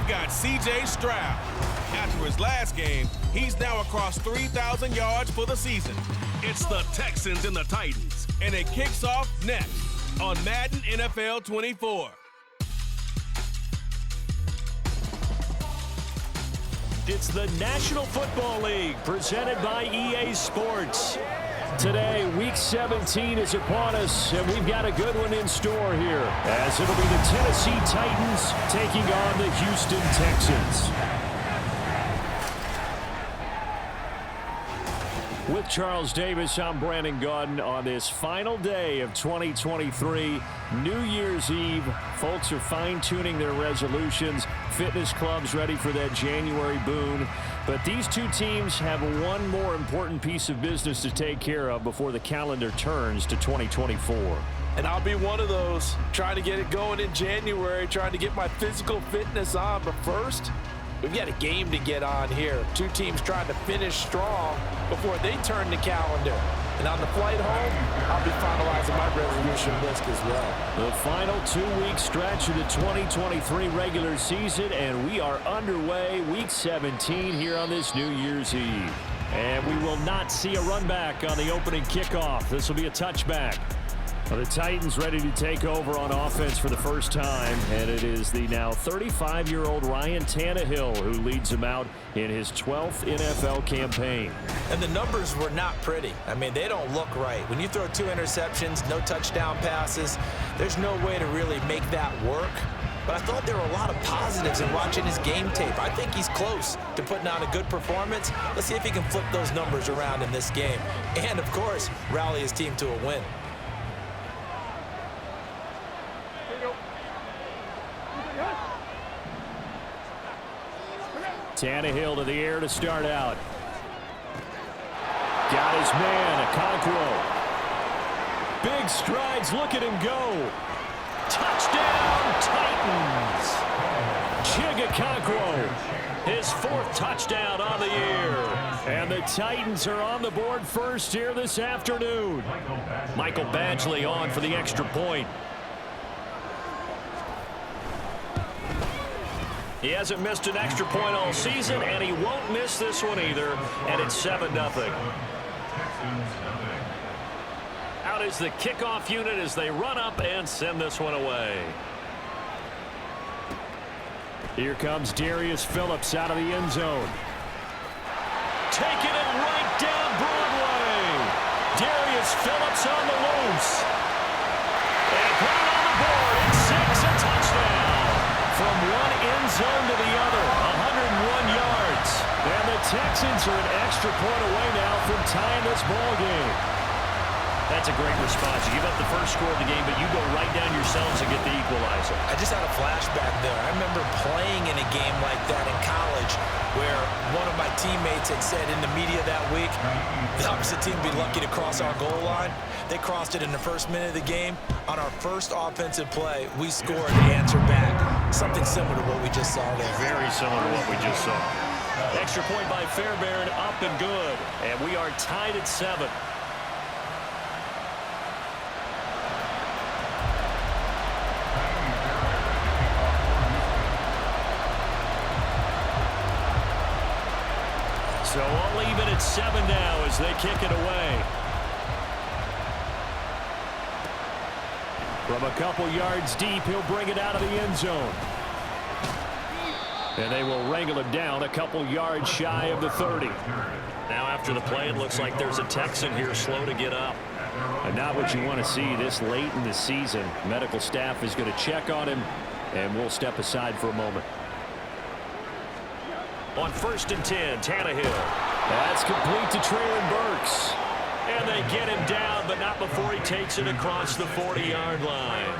they've got C.J. Stroud. After his last game, he's now across 3,000 yards for the season. It's the Texans and the Titans, and it kicks off next on Madden NFL 24. It's the National Football League presented by EA Sports. Today, Week 17 is upon us, and we've got a good one in store here, as it'll be the Tennessee Titans taking on the Houston Texans. With Charles Davis, I'm Brandon Gaudin on this final day of 2023, New Year's Eve. Folks are fine-tuning their resolutions. Fitness clubs ready for that January boon. But these two teams have one more important piece of business to take care of before the calendar turns to 2024. And I'll be one of those, trying to get it going in January, trying to get my physical fitness on. But first, we've got a game to get on here. Two teams trying to finish strong before they turn the calendar. And on the flight home, I'll be finalizing my resolution list as well. The final 2-week stretch of the 2023 regular season, and we are underway, Week 17 here on this New Year's Eve. And we will not see a run back on the opening kickoff. This will be a touchback. Well, the Titans ready to take over on offense for the first time, and it is the now 35-year-old Ryan Tannehill who leads them out in his 12th NFL campaign. And the numbers were not pretty. I mean, they don't look right. When you throw 2 interceptions, no touchdown passes, there's no way to really make that work. But I thought there were a lot of positives in watching his game tape. I think he's close to putting out a good performance. Let's see if he can flip those numbers around in this game. And, of course, rally his team to a win. Tannehill to the air to start out. Got his man, Okonkwo. Big strides, look at him go. Touchdown, Titans. Chig Okonkwo, his 4th touchdown on the year. And the Titans are on the board first here this afternoon. Michael Badgley on for the extra point. He hasn't missed an extra point all season, and he won't miss this one either, and it's 7-0. Out is the kickoff unit as they run up and send this one away. Here comes Darius Phillips out of the end zone. Taking it right down Broadway. Darius Phillips on the loose. And put it on the board. It's 6, a touchdown. From one end zone to the other, 101 yards. And the Texans are an extra point away now from tying this ball game. That's a great response. You give up the first score of the game, but you go right down yourselves and get the equalizer. I just had a flashback there. I remember playing in a game like that in college where one of my teammates had said in the media that week, the opposite team would be lucky to cross our goal line. They crossed it in the first minute of the game. On our first offensive play, we scored to answer back. Something similar to what we just saw there. Very similar to what we just saw. Extra point by Fairbairn, up and good. And we are tied at 7. So all even at 7 now as they kick it away. From a couple yards deep, he'll bring it out of the end zone. And they will wrangle him down a couple yards shy of the 30. Now after the play, it looks like there's a Texan here slow to get up. And not what you want to see this late in the season. Medical staff is going to check on him, and we'll step aside for a moment. On 1st and 10, Tannehill. That's complete to Traylon Burks. And they get him down, but not before he takes it across the 40-yard line.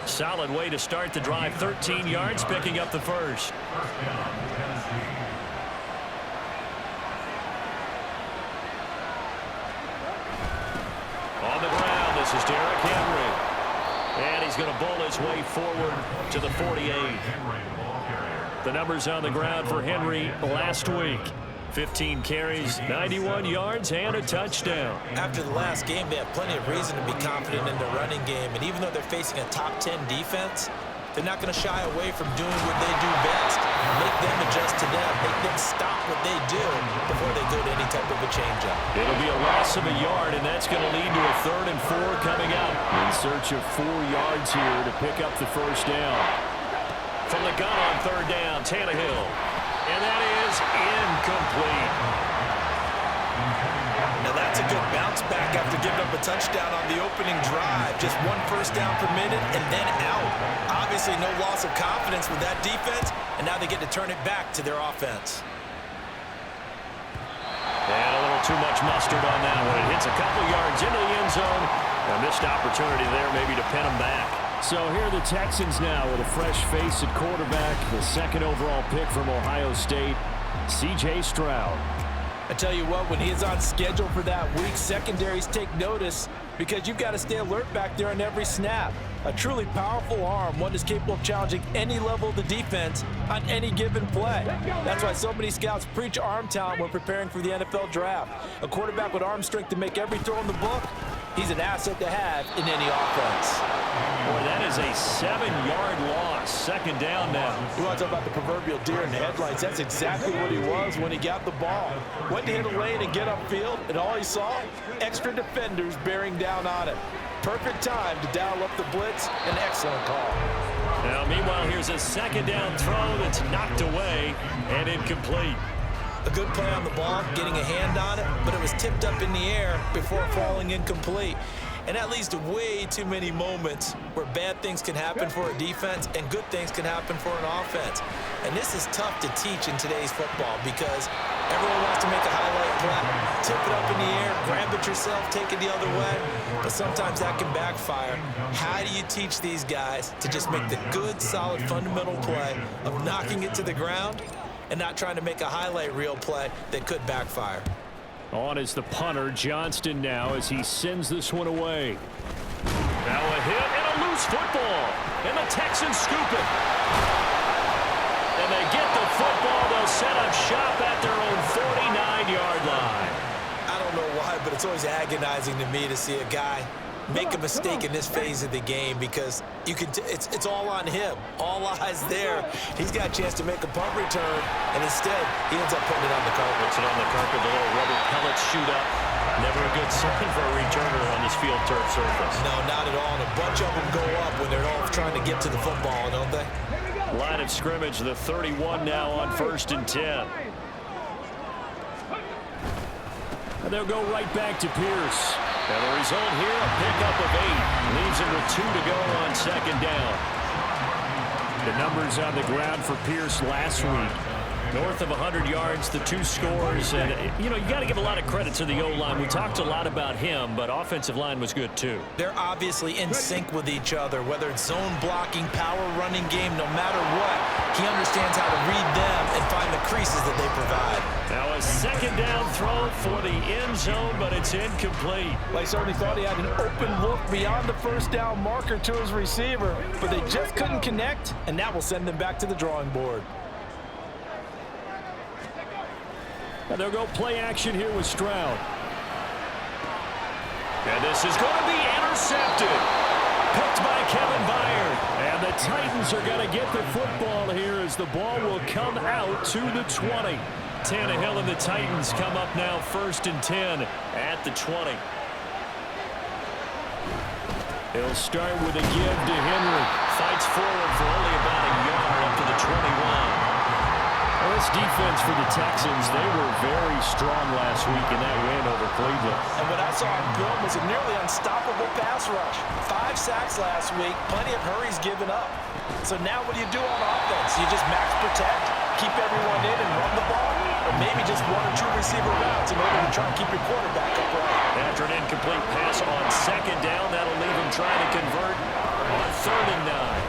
Solid way to start the drive. 13 yards, picking up the first. On the ground, this is Derrick Henry. And he's going to bowl his way forward to the 48. The numbers on the ground for Henry last week. 15 carries, 91 yards, and a touchdown. After the last game, they have plenty of reason to be confident in their running game. And even though they're facing a top 10 defense, they're not going to shy away from doing what they do best. Make them adjust to them. Make them stop what they do before they go to any type of a change-up. It'll be a loss of a yard, and that's going to lead to a 3rd and 4 coming up. In search of 4 yards here to pick up the first down. From the gun on 3rd down, Tannehill. And that is incomplete. Now that's a good bounce back after giving up a touchdown on the opening drive. Just 1 first down permitted and then out. Obviously no loss of confidence with that defense, and now they get to turn it back to their offense. And a little too much mustard on that one. It hits a couple yards into the end zone. A missed opportunity there maybe to pin them back. So here are the Texans now with a fresh face at quarterback. The 2nd overall pick from Ohio State, C.J. Stroud. I tell you what, when he is on schedule for that week, secondaries take notice because you've got to stay alert back there on every snap. A truly powerful arm, one is capable of challenging any level of the defense on any given play. That's why so many scouts preach arm talent when preparing for the NFL draft. A quarterback with arm strength to make every throw in the book, he's an asset to have in any offense. Boy, that is a 7-yard loss. 2nd down now. You want to talk about the proverbial deer in the headlights. That's exactly what he was when he got the ball. Went to hit a lane and get upfield, and all he saw, extra defenders bearing down on him. Perfect time to dial up the blitz. An excellent call. Now, meanwhile, here's a 2nd down throw that's knocked away and incomplete. A good play on the ball, getting a hand on it, but it was tipped up in the air before falling incomplete. And that leads to way too many moments where bad things can happen for a defense and good things can happen for an offense. And this is tough to teach in today's football because everyone wants to make a highlight play, tip it up in the air, grab it yourself, take it the other way. But sometimes that can backfire. How do you teach these guys to just make the good, solid, fundamental play of knocking it to the ground and not trying to make a highlight reel play that could backfire? On is the punter, Johnston now, as he sends this one away. Now a hit and a loose football. And the Texans scoop it. And they get the football. They'll set up shop at their own 49-yard line. I don't know why, but it's always agonizing to me to see a guy make a mistake in this phase of the game because you can it's all on him. All eyes there. He's got a chance to make a punt return, and instead he ends up putting it on the carpet. Puts it on the carpet. The little rubber pellets shoot up. Never a good sign for a returner on this field turf surface. No, not at all. And a bunch of them go up when they're all trying to get to the football, don't they? Line of scrimmage, the 31 now on 1st and 10. And they'll go right back to Pierce. And the result here, a pickup of 8. Leaves him with 2 to go on 2nd down. The numbers on the ground for Pierce last week. North of 100 yards, the 2 scores. And, you know, you got to give a lot of credit to the O-line. We talked a lot about him, but offensive line was good, too. They're obviously in sync with each other, whether it's zone blocking, power running game, no matter what. He understands how to read them and find the creases that they provide. Now a 2nd down throw for the end zone, but it's incomplete. Well, he certainly thought he had an open look beyond the first down marker to his receiver, but they just couldn't connect, and that will send them back to the drawing board. And they'll go play action here with Stroud. And this is going to be intercepted. Picked by Kevin Byard. And the Titans are going to get the football here as the ball will come out to the 20. Tannehill and the Titans come up now 1st and 10 at the 20. He'll start with a give to Henry. Fights forward for only about a yard up to the 21. Well, this defense for the Texans, they were very strong last week in that win over Cleveland. And what I saw on film was a nearly unstoppable pass rush. 5 sacks last week, plenty of hurries given up. So now what do you do on offense? You just max protect, keep everyone in and run the ball, or maybe just 1 or 2 receiver routes in order to try and keep your quarterback upright. After an incomplete pass on 2nd down, that'll leave him trying to convert on 3rd and 9.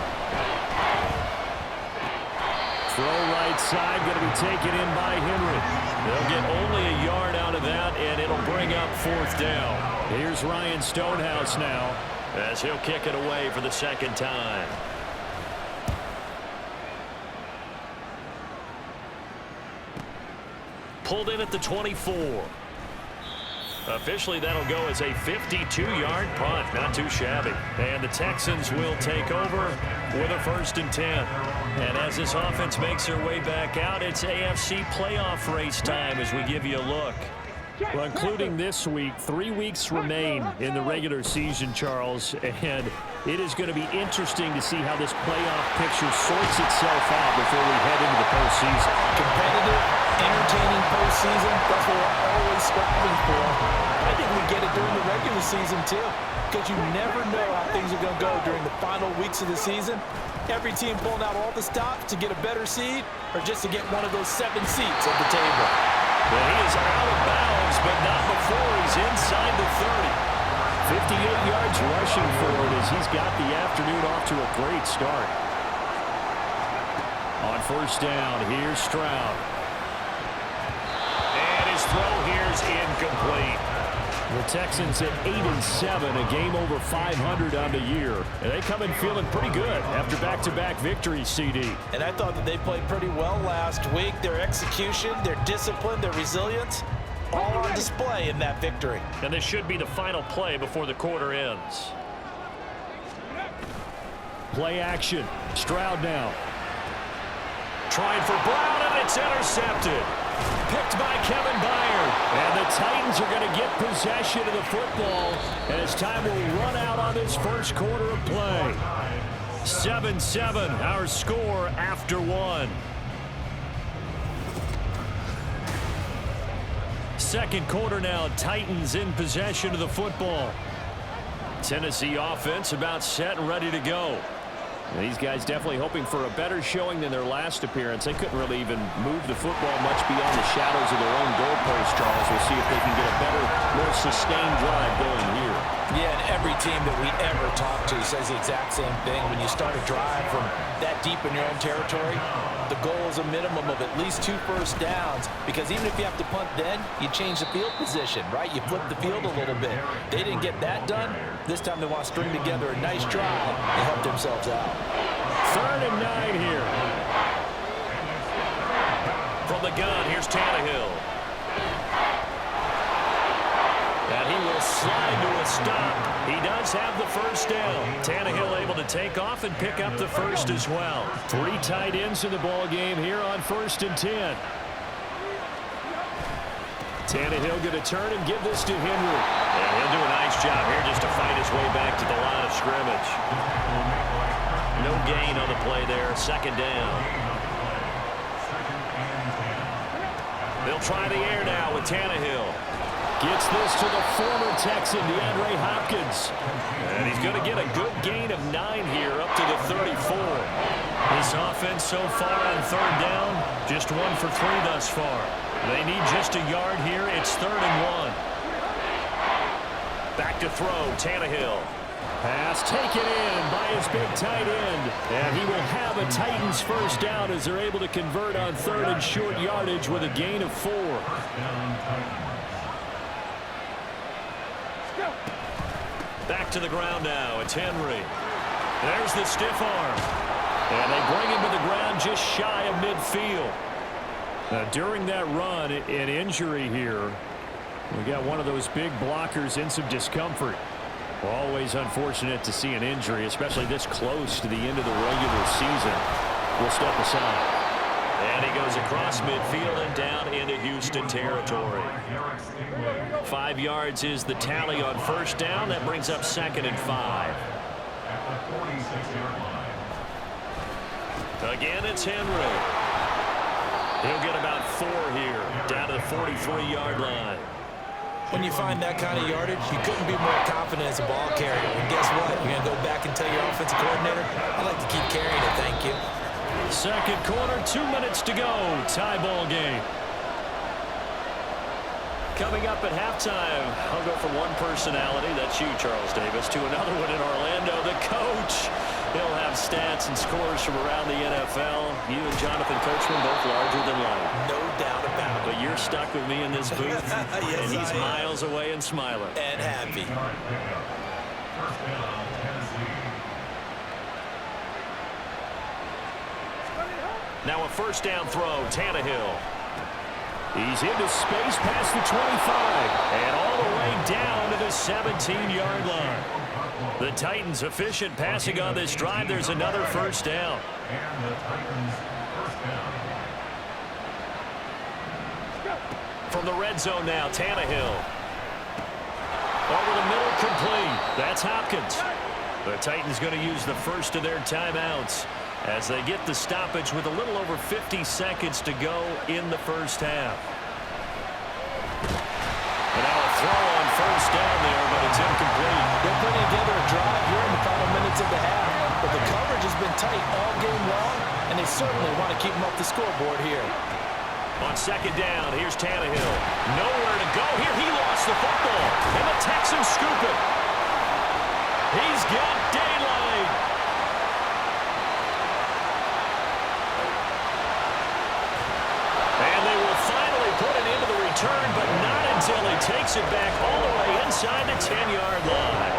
Throw right side, going to be taken in by Henry. They'll get only a yard out of that, and it'll bring up 4th down. Here's Ryan Stonehouse now, as he'll kick it away for the 2nd time. Pulled in at the 24. Officially, that'll go as a 52-yard punt. Not too shabby. And the Texans will take over with a 1st and 10. And as this offense makes their way back out, it's AFC playoff race time as we give you a look. Well, including this week, 3 weeks remain in the regular season, Charles, and it is going to be interesting to see how this playoff picture sorts itself out before we head into the postseason. Competitive, entertaining postseason, that's what we're always striving for. I think we get it during the regular season, too, because you never know how things are going to go during the final weeks of the season. Every team pulling out all the stops to get a better seed or just to get one of those 7 seats at the table. Well, he is out of bounds, but not before he's inside the 30. 58 yards rushing for it as he's got the afternoon off to a great start. On 1st down, here's Stroud. And his throw here's incomplete. The Texans at 8-7, a game over 500 on the year. And they come in feeling pretty good after back-to-back victories, CD. And I thought that they played pretty well last week. Their execution, their discipline, their resilience, all on display in that victory. And this should be the final play before the quarter ends. Play action. Stroud now. Trying for Brown, and it's intercepted. Picked by Kevin Byard. And the Titans are going to get possession of the football as time will run out on this first quarter of play. 7-7, our score after 1. Second quarter now, Titans in possession of the football. Tennessee offense about set and ready to go. These guys definitely hoping for a better showing than their last appearance. They couldn't really even move the football much beyond the shadows of their own goalpost, Charles. We'll see if they can get a better, more sustained drive going here. Yeah, and every team that we ever talk to says the exact same thing. When you start a drive from that deep in your own territory, the goal is a minimum of at least 2 first downs, because even if you have to punt then, you change the field position, right? You flip the field a little bit. They didn't get that done. This time they want to string together a nice drive and help themselves out. 3rd and 9 here. From the gun, here's Tannehill. And he will slide to a stop. He does have the first down. Tannehill able to take off and pick up the first as well. 3 tight ends in the ball game here on 1st and 10. Tannehill going to turn and give this to Henry. And he'll do a nice job here just to fight his way back to the line of scrimmage. No gain on the play there. 2nd down. They'll try the air now with Tannehill. Gets this to the former Texan, DeAndre Hopkins. And he's going to get a good gain of 9 here up to the 34. This offense so far on 3rd down, just 1 for 3 thus far. They need just a yard here. It's 3rd and 1. Back to throw, Tannehill. Pass taken in by his big tight end. And he will have a Titans first down as they're able to convert on 3rd and short yardage with a gain of 4. Back to the ground now. It's Henry. There's the stiff arm. And they bring him to the ground just shy of midfield. Now, during that run, an injury here. We got one of those big blockers in some discomfort. Always unfortunate to see an injury, especially this close to the end of the regular season. We'll step aside. And he goes across midfield and down into Houston territory. 5 yards is the tally on 1st down. That brings up 2nd and 5. Again, it's Henry. He'll get about 4 here, down to the 43-yard line. When you find that kind of yardage, you couldn't be more confident as a ball carrier. And guess what? You're going to go back and tell your offensive coordinator, I'd like to keep carrying it, thank you. Second quarter, 2 minutes to go. Tie ball game. Coming up at halftime, I'll go from one personality, that's you, Charles Davis, to another one in Orlando, the coach. He'll have stats and scores from around the NFL. You and Jonathan Coachman both larger than life. No doubt about it. But you're stuck with me in this booth, yes, and he's miles away and smiling. And happy. Now a first down throw, Tannehill. He's into space past the 25 and all the way down to the 17-yard line. The Titans efficient passing on this drive. There's another first down. And the Titans first down. From the red zone now, Tannehill. Over the middle, complete. That's Hopkins. The Titans going to use the first of their timeouts as they get the stoppage with a little over 50 seconds to go in the first half. And now a throw on first down there, but it's incomplete. They're putting together a drive here in the final minutes of the half, but the coverage has been tight all game long, and they certainly want to keep them off the scoreboard here. On second down, here's Tannehill. Nowhere to go here. He lost the football, and the Texans scoop it. He's got daylight. And they will finally put it into the return, but not until he takes it back all the way inside the 10-yard line.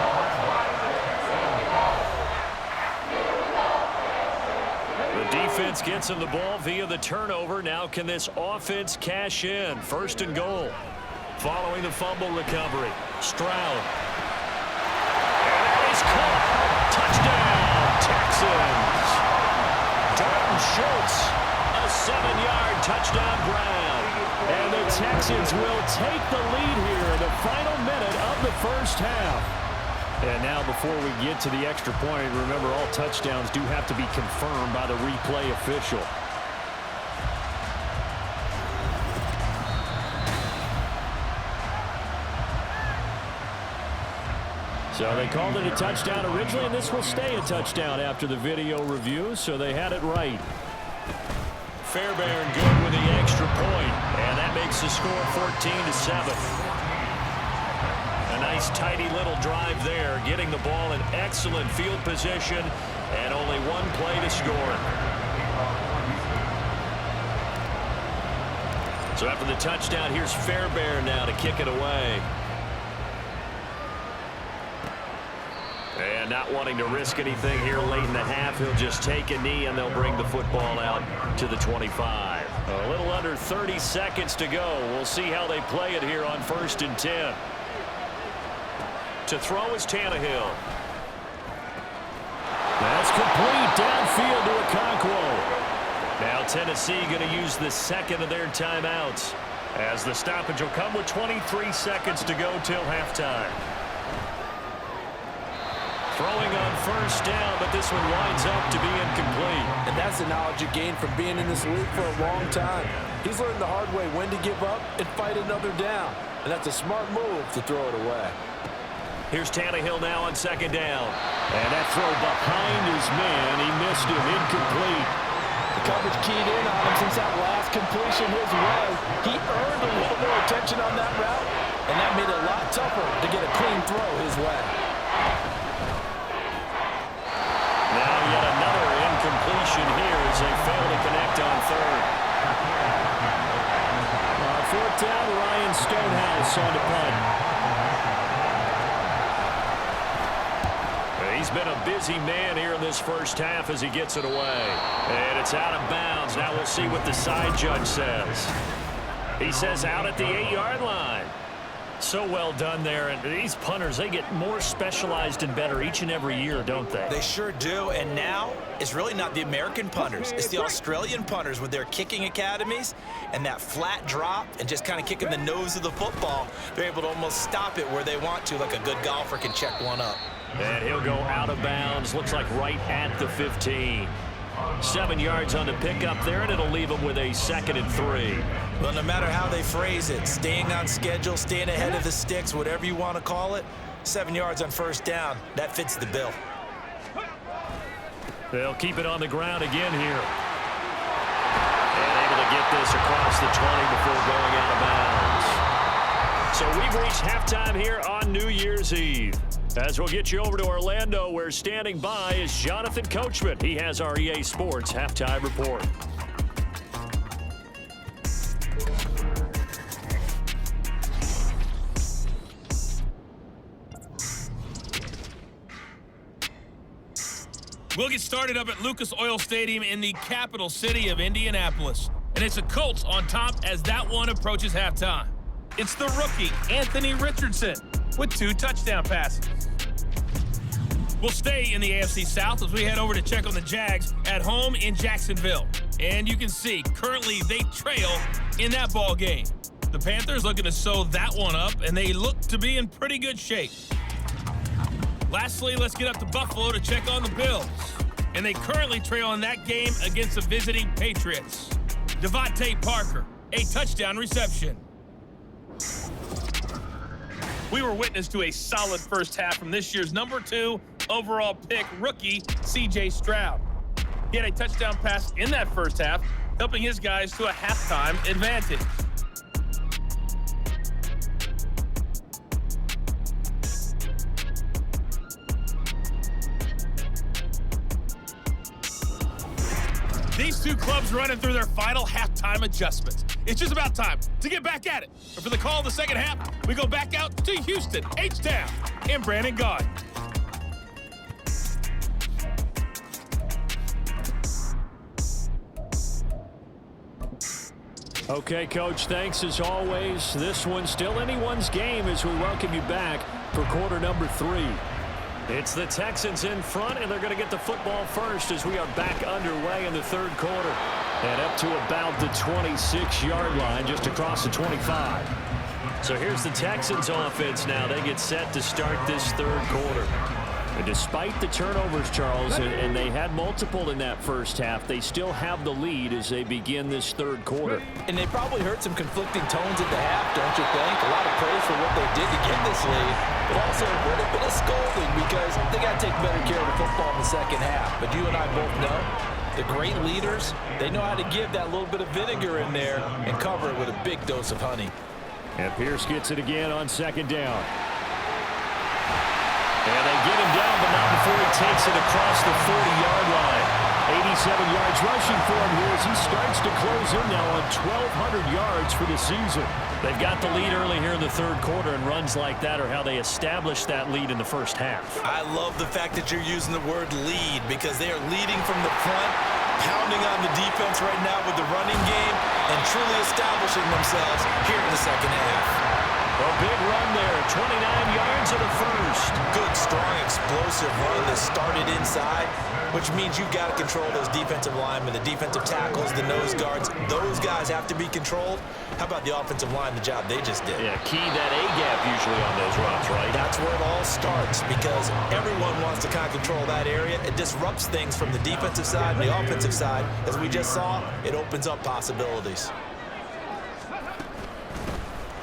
Defense gets him the ball via the turnover. Now can this offense cash in? First and goal. Following the fumble recovery. Stroud. And that is caught. Touchdown, Texans. Dalton Schultz, a 7-yard touchdown grab. And the Texans will take the lead here in the final minute of the first half. And now before we get to the extra point, remember all touchdowns do have to be confirmed by the replay official. So they called it a touchdown originally, and this will stay a touchdown after the video review, so they had it right. Fairbairn good with the extra point, and that makes the score 14-7. Nice, tidy little drive there, getting the ball in excellent field position, and only one play to score. So after the touchdown, here's Fairbairn now to kick it away. And not wanting to risk anything here late in the half, he'll just take a knee, and they'll bring the football out to the 25. A little under 30 seconds to go. We'll see how they play it here on 1st and 10. To throw is Tannehill. That's complete downfield to Okonkwo. Now Tennessee going to use the second of their timeouts as the stoppage will come with 23 seconds to go till halftime. Throwing on first down, but this one winds up to be incomplete. And that's the knowledge you gain from being in this league for a long time. He's learned the hard way when to give up and fight another down. And that's a smart move to throw it away. Here's Tannehill now on second down. And that throw behind his man. He missed him. Incomplete. The coverage keyed in on him since that last completion his way. He earned a little more attention on that route, and that made it a lot tougher to get a clean throw his way. Now yet another incompletion here as they fail to connect on third. Fourth down, Ryan Stonehouse on the punt. He's been a busy man here in this first half as he gets it away. And it's out of bounds. Now we'll see what the side judge says. He says out at the 8-yard line. So well done there. And these punters, they get more specialized and better each and every year, don't they? They sure do. And now it's really not the American punters. It's the Australian punters with their kicking academies and that flat drop and just kind of kicking the nose of the football. They're able to almost stop it where they want to, like a good golfer can check one up. And he'll go out of bounds. Looks like right at the 15. 7 yards on the pickup there, and it'll leave him with a 2nd and 3. Well, no matter how they phrase it, staying on schedule, staying ahead of the sticks, whatever you want to call it, 7 yards on first down, that fits the bill. They'll keep it on the ground again here. And able to get this across the 20 before going out of bounds. So we've reached halftime here on New Year's Eve. As we'll get you over to Orlando, where standing by is Jonathan Coachman. He has our EA Sports Halftime Report. We'll get started up at Lucas Oil Stadium in the capital city of Indianapolis. and it's the Colts on top as that one approaches halftime. It's the rookie, Anthony Richardson, with 2 touchdown passes. We'll stay in the AFC South as we head over to check on the Jags at home in Jacksonville. And you can see, currently they trail in that ball game. The Panthers looking to sew that one up, and they look to be in pretty good shape. Lastly, let's get up to Buffalo to check on the Bills. And they currently trail in that game against the visiting Patriots. Devontae Parker, a touchdown reception. We were witness to a solid first half from this year's number 2 overall pick rookie, C.J. Stroud. He had a touchdown pass in that first half, helping his guys to a halftime advantage. These two clubs running through their final halftime adjustments. It's just about time to get back at it. But for the call of the second half, we go back out to Houston, H-Town, and Brandon Gaudin. Okay, Coach, thanks as always. This one's still anyone's game as we welcome you back for quarter number 3. It's the Texans in front, and they're going to get the football first as we are back underway in the third quarter. And up to about the 26-yard line, just across the 25. So here's the Texans offense now. They get set to start this third quarter. And despite the turnovers, Charles, and they had multiple in that first half, they still have the lead as they begin this third quarter. And they probably heard some conflicting tones at the half, don't you think? A lot of praise for what they did to get this lead, but also a little bit of scolding because they got to take better care of the football in the second half. But you and I both know the great leaders, they know how to give that little bit of vinegar in there and cover it with a big dose of honey. And Pierce gets it again on second down. And they get him down, but not before he takes it across the 40-yard line. 87 yards rushing for him here as he starts to close in now on 1,200 yards for the season. They've got the lead early here in the third quarter, and runs like that are how they establish that lead in the first half. I love the fact that you're using the word lead because they are leading from the front, pounding on the defense right now with the running game, and truly establishing themselves here in the second half. A big run there, 29 yards in the first. Good, strong, explosive run that started inside, which means you've got to control those defensive linemen, the defensive tackles, the nose guards. Those guys have to be controlled. How about the offensive line, the job they just did? Yeah, key that A-gap usually on those runs, right? That's where it all starts because everyone wants to kind of control that area. It disrupts things from the defensive side and the offensive side. As we just saw, it opens up possibilities.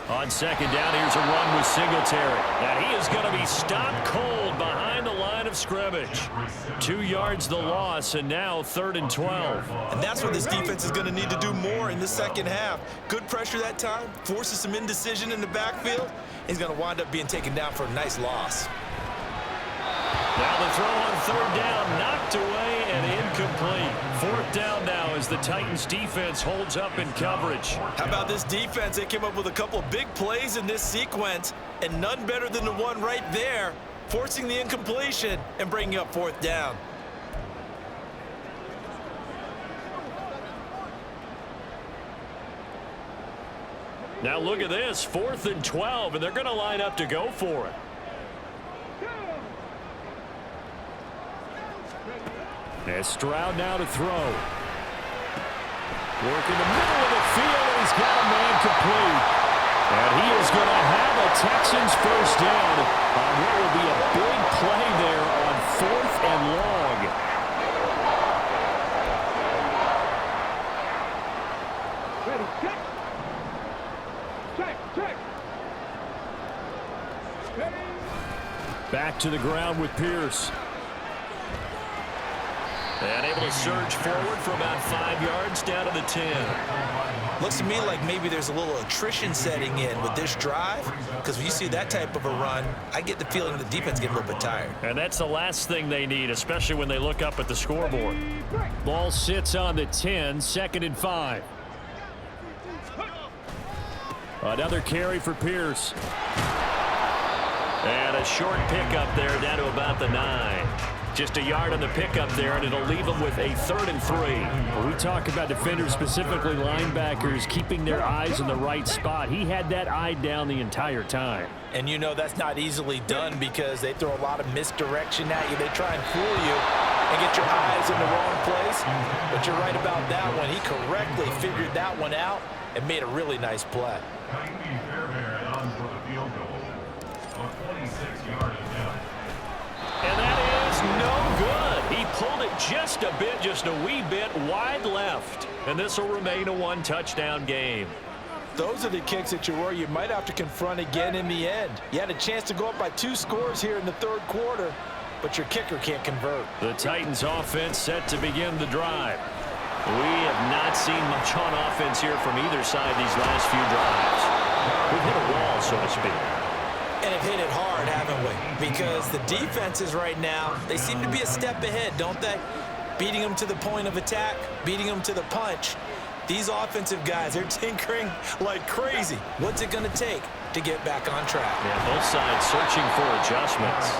On second down, here's a run with Singletary. And he is going to be stopped cold behind the line of scrimmage. 2 yards the loss, and now 3rd and 12. And that's what this defense is going to need to do more in the second half. Good pressure that time, forces some indecision in the backfield. He's going to wind up being taken down for a nice loss. Now the throw on 3rd down, knocked away and incomplete. 4th down now as the Titans defense holds up in coverage. How about this defense? They came up with a couple of big plays in this sequence, and none better than the one right there, forcing the incompletion and bringing up 4th down. Now look at this, 4th and 12, and they're going to line up to go for it. As Stroud now to throw. Work in the middle of the field, and he's got a man complete. And he is going to have a Texans first down on what will be a big play there on 4th and long. Ready, check. Back to the ground with Pierce. And able to surge forward for about 5 yards down to the 10. Looks to me like maybe there's a little attrition setting in with this drive, because when you see that type of a run, I get the feeling the defense getting a little bit tired. And that's the last thing they need, especially when they look up at the scoreboard. Ball sits on the 10, 2nd and 5. Another carry for Pierce. And a short pickup there down to about the 9. Just a yard on the pickup there, and it'll leave them with a 3rd and 3. When we talk about defenders, specifically linebackers, keeping their eyes in the right spot. He had that eye down the entire time. And you know that's not easily done because they throw a lot of misdirection at you. They try and fool you and get your eyes in the wrong place. But you're right about that one. He correctly figured that one out and made a really nice play. And that is no good. He pulled it just a bit, just a wee bit wide left. And this will remain a 1-touchdown game. Those are the kicks that you worry you might have to confront again in the end. You had a chance to go up by 2 scores here in the 3rd quarter, but your kicker can't convert. The Titans offense set to begin the drive. We have not seen much on offense here from either side these last few drives. We've hit a wall, so to speak. And have hit it hard, haven't we? Because the defenses right now, they seem to be a step ahead, don't they? Beating them to the point of attack, beating them to the punch. These offensive guys, they're tinkering like crazy. What's it going to take to get back on track? Yeah, both sides searching for adjustments.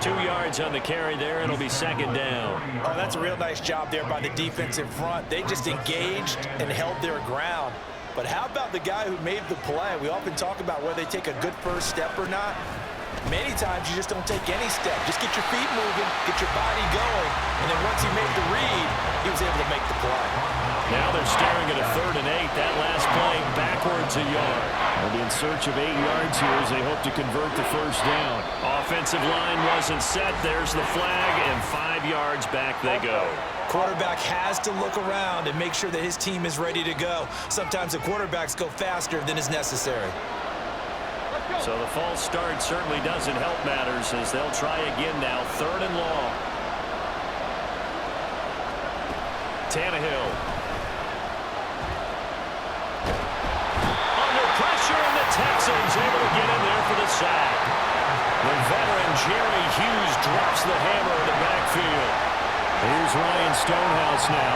2 yards on the carry there, and it'll be 2nd down. Oh, that's a real nice job there by the defensive front. They just engaged and held their ground. But how about the guy who made the play? We often talk about whether they take a good first step or not. Many times you just don't take any step. Just get your feet moving, get your body going, and then once he made the read, he was able to make the play. Now they're staring at a 3rd and 8. That last play backwards a yard. They'll be in search of 8 yards here as they hope to convert the 1st down. Offensive line wasn't set. There's the flag, and 5 yards back they go. Quarterback has to look around and make sure that his team is ready to go. Sometimes the quarterbacks go faster than is necessary. So the false start certainly doesn't help matters as they'll try again now. 3rd and long. Tannehill. Under pressure, and the Texans able to get in there for the sack. The veteran Jerry Hughes drops the hammer in the backfield. Here's Ryan Stonehouse now,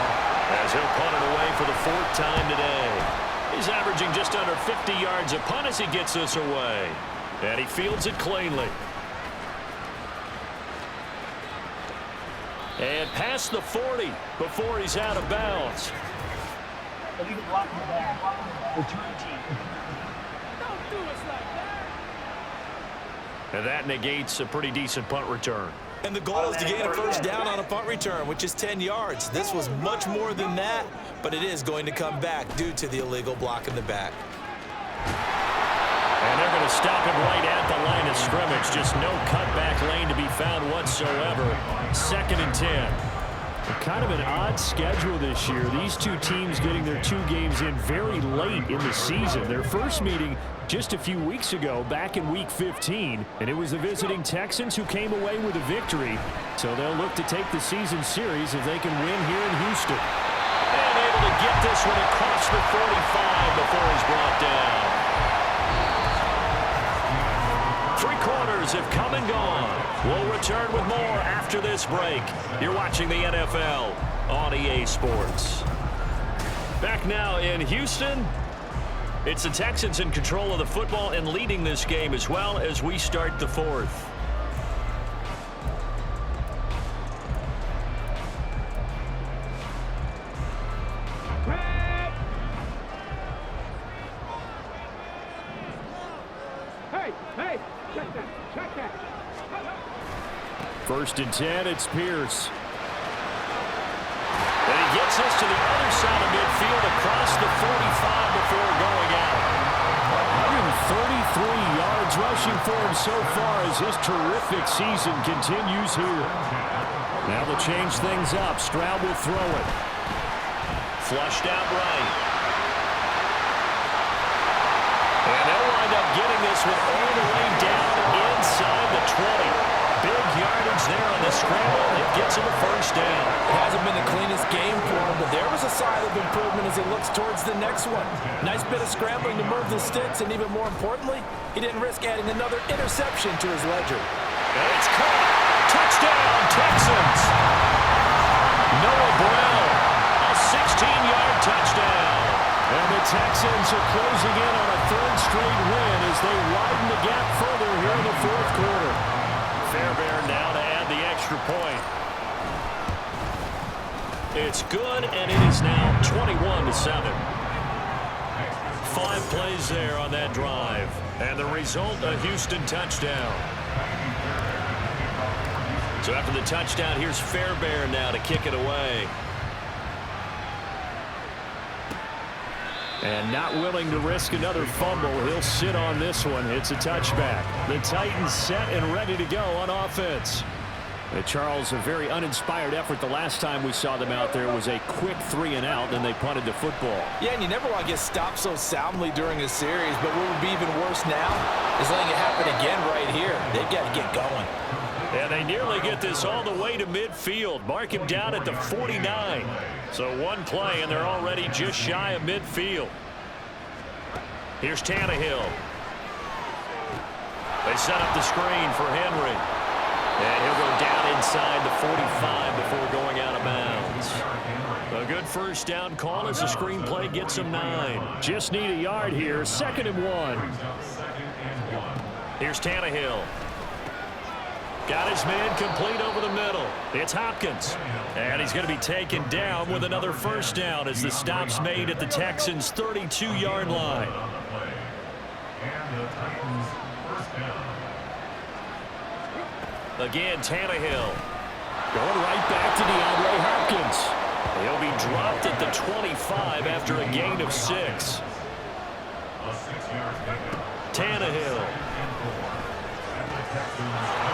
as he'll punt it away for the 4th time today. He's averaging just under 50 yards a punt as he gets this away. And he fields it cleanly. And past the 40 before he's out of bounds. Illegal block in the back. Return team. Don't do us like that. And that negates a pretty decent punt return. And the goal is to gain a 1st down on a punt return, which is 10 yards. This was much more than that, but it is going to come back due to the illegal block in the back. And they're going to stop it right at the line of scrimmage. Just no cutback lane to be found whatsoever. 2nd and 10. Kind of an odd schedule this year. These 2 teams getting their 2 games in very late in the season. Their first meeting just a few weeks ago, back in Week 15, and it was the visiting Texans who came away with a victory. So they'll look to take the season series if they can win here in Houston. And able to get this one across the 45 before he's brought down. 3 quarters have come and gone. We'll return with more after this break. You're watching the NFL on EA Sports. Back now in Houston. It's the Texans in control of the football and leading this game as well as we start the 4th. Hey, check that. 1st and 10, it's Pierce. And he gets us to the other side of midfield across the 45 before going out. 133 yards rushing for him so far as his terrific season continues here. Now they'll change things up. Stroud will throw it. Flushed out right. And they'll wind up getting this one all the way down inside the 20. Big yardage there on the scramble. It gets him a 1st down. It hasn't been the cleanest game for him, but there was a sign of improvement as he looks towards the next one. Nice bit of scrambling to move the sticks, and even more importantly, he didn't risk adding another interception to his ledger. And it's caught. Touchdown, Texans. Noah Brown, a 16-yard touchdown. And the Texans are closing in on a 3rd straight win as they widen the gap further here in the 4th quarter. Fairbairn now to add the extra extra point. It's good, and it is now 21-7. 5 plays there on that drive. And the result, a Houston touchdown. So after the touchdown, here's Fairbairn now to kick it away. And not willing to risk another fumble. He'll sit on this one. It's a touchback. The Titans set and ready to go on offense. Charles, a very uninspired effort. The last time we saw them out there was a quick 3-and-out, then they punted the football. Yeah, and you never want to get stopped so soundly during a series, but what would be even worse now is letting it happen again right here. They've got to get going. And they nearly get this all the way to midfield. Mark him down at the 49. So one play, and they're already just shy of midfield. Here's Tannehill. They set up the screen for Henry. And he'll go down inside the 45 before going out of bounds. A good first down call as the screenplay gets him 9. Just need a yard here. 2nd and 1. Here's Tannehill. Got his man complete over the middle. It's Hopkins. And he's going to be taken down with another first down as the stop's made at the Texans' 32-yard line. Again, Tannehill. Going right back to DeAndre Hopkins. He'll be dropped at the 25 after a gain of 6. Tannehill.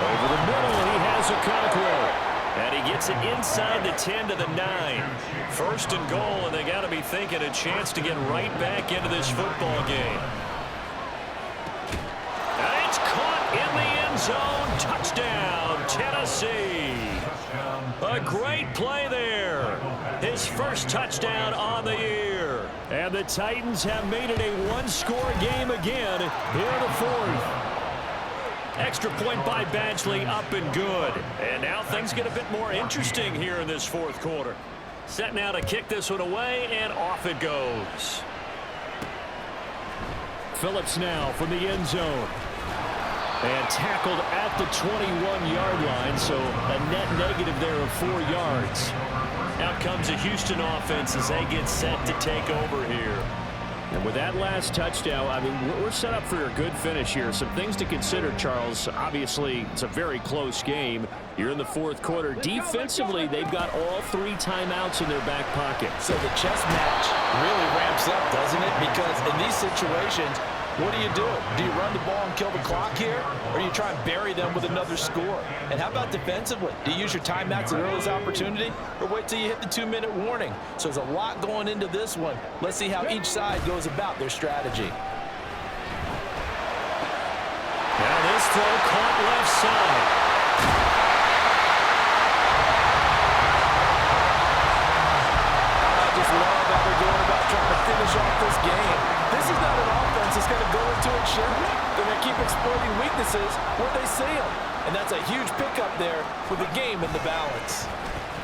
Over the middle, he has a Conqueror. And he gets it inside the 10 to the 9. 1st and goal, and they got to be thinking a chance to get right back into this football game. And it's caught in the end zone. Touchdown, Tennessee. A great play there. His first touchdown on the year. And the Titans have made it a one-score game again here in the 4th. Extra point by Badgley, up and good. And now things get a bit more interesting here in this 4th quarter. Set now to kick this one away, and off it goes. Phillips now from the end zone. And tackled at the 21-yard line, so a net negative there of 4 yards. Out comes a Houston offense as they get set to take over here. And with that last touchdown, I mean, we're set up for a good finish here. Some things to consider, Charles. Obviously, it's a very close game. You're in the 4th quarter. Defensively, they've got all 3 timeouts in their back pocket. So the chess match really ramps up, doesn't it? Because in these situations, what do? Do you run the ball and kill the clock here? Or do you try and bury them with another score? And how about defensively? Do you use your timeouts at earliest opportunity? Or wait till you hit the 2-minute warning? So there's a lot going into this one. Let's see how each side goes about their strategy. Now this throw caught left side. I just love how they're going about trying to finish off this game. This is not an offense that's going to go into it shifty. They're going to keep exploiting weaknesses where they see them. And that's a huge pickup there with the game in the balance.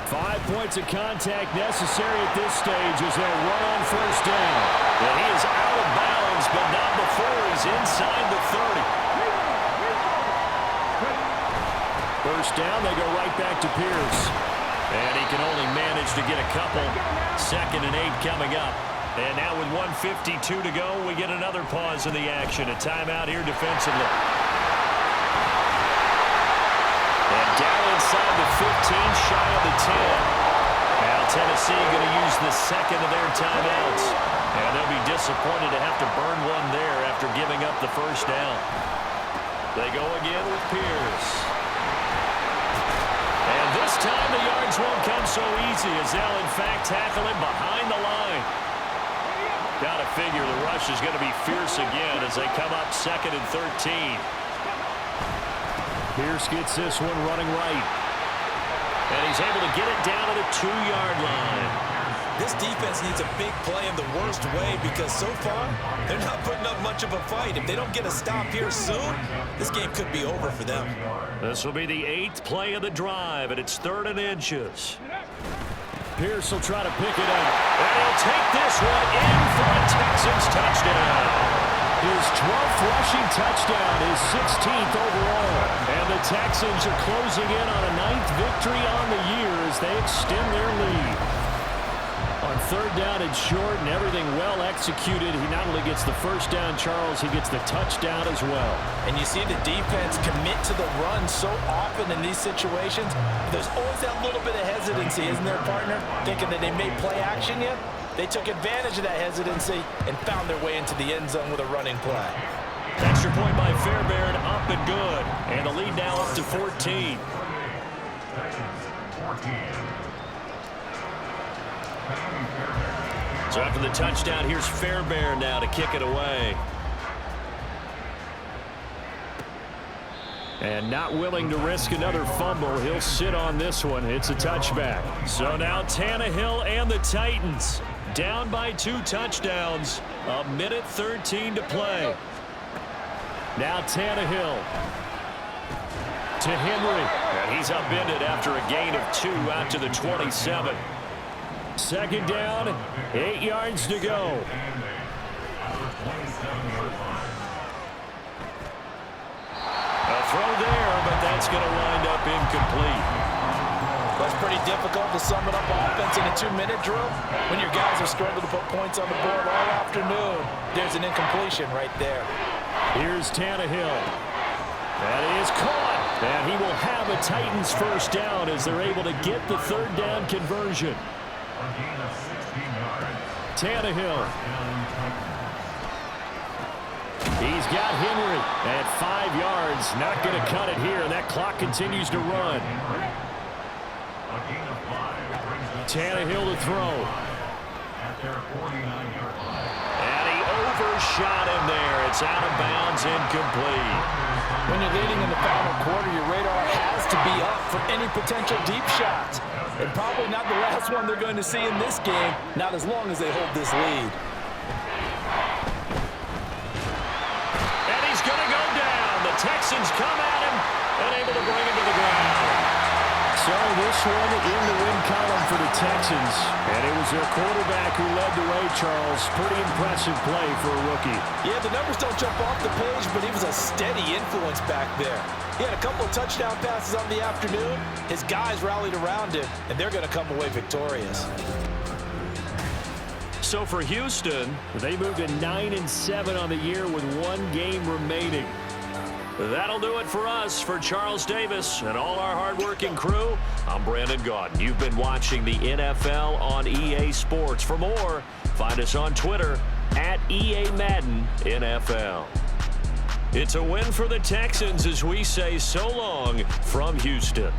5 points of contact necessary at this stage as they'll run on first down. And he is out of bounds, but not before he's inside the 30. First down, they go right back to Pierce. And he can only manage to get a couple. 2nd and 8 coming up. And now with 1:52 to go, we get another pause in the action. A timeout here defensively. And down inside the 15, shy of the 10. Now Tennessee going to use the 2nd of their timeouts. And they'll be disappointed to have to burn one there after giving up the first down. They go again with Pierce. And this time the yards won't come so easy as they'll in fact tackle him behind the line. Got to figure the rush is going to be fierce again as they come up 2nd and 13. Pierce gets this one running right. And he's able to get it down to the 2-yard line. This defense needs a big play in the worst way because so far, they're not putting up much of a fight. If they don't get a stop here soon, this game could be over for them. This will be the 8th play of the drive, and it's 3rd and inches. Pierce will try to pick it up. And he'll take this one in for a Texans touchdown. His 12th rushing touchdown, his 16th overall. And the Texans are closing in on a 9th victory on the year as they extend their lead. On third down and short and everything well executed, he not only gets the first down, Charles, he gets the touchdown as well. And you see the defense commit to the run so often in these situations. There's always that little bit of hesitancy, isn't there, partner? Thinking that they may play action yet. They took advantage of that hesitancy and found their way into the end zone with a running play. Extra point by Fairbairn, up and good. And the lead now up to 14. So after the touchdown, here's Fairbairn now to kick it away. And not willing to risk another fumble, he'll sit on this one. It's a touchback. So now Tannehill and the Titans down by 2 touchdowns. A minute 13 to play. Now Tannehill to Henry. And he's upended after a gain of 2 out to the 27. Second down, 8 yards to go. A throw there, but that's going to wind up incomplete. That's pretty difficult to sum it up offense in a 2-minute drill. When your guys have struggled to put points on the board all afternoon, there's an incompletion right there. Here's Tannehill. That is caught. And he will have a Titans first down as they're able to get the third down conversion. Tannehill. He's got Henry at 5 yards. Not going to cut it here, and that clock continues to run. Tannehill to throw. And he overshot him there. It's out of bounds, incomplete. When you're leading in the final quarter, your radar has to be up for any potential deep shots. And probably not the last one they're going to see in this game, not as long as they hold this lead. And he's going to go down. The Texans come at him and able to bring him to the ground. So this one in the win column for the Texans. And it was their quarterback who led the way, Charles. Pretty impressive play for a rookie. Yeah, the numbers don't jump off the page, but he was a steady influence back there. He had a couple of touchdown passes on the afternoon. His guys rallied around him, and they're going to come away victorious. So for Houston, they moved to 9-7 on the year with 1 game remaining. That'll do it for us. For Charles Davis and all our hardworking crew, I'm Brandon Gaudin. You've been watching the NFL on EA Sports. For more, find us on Twitter at EA Madden NFL. It's a win for the Texans as we say so long from Houston.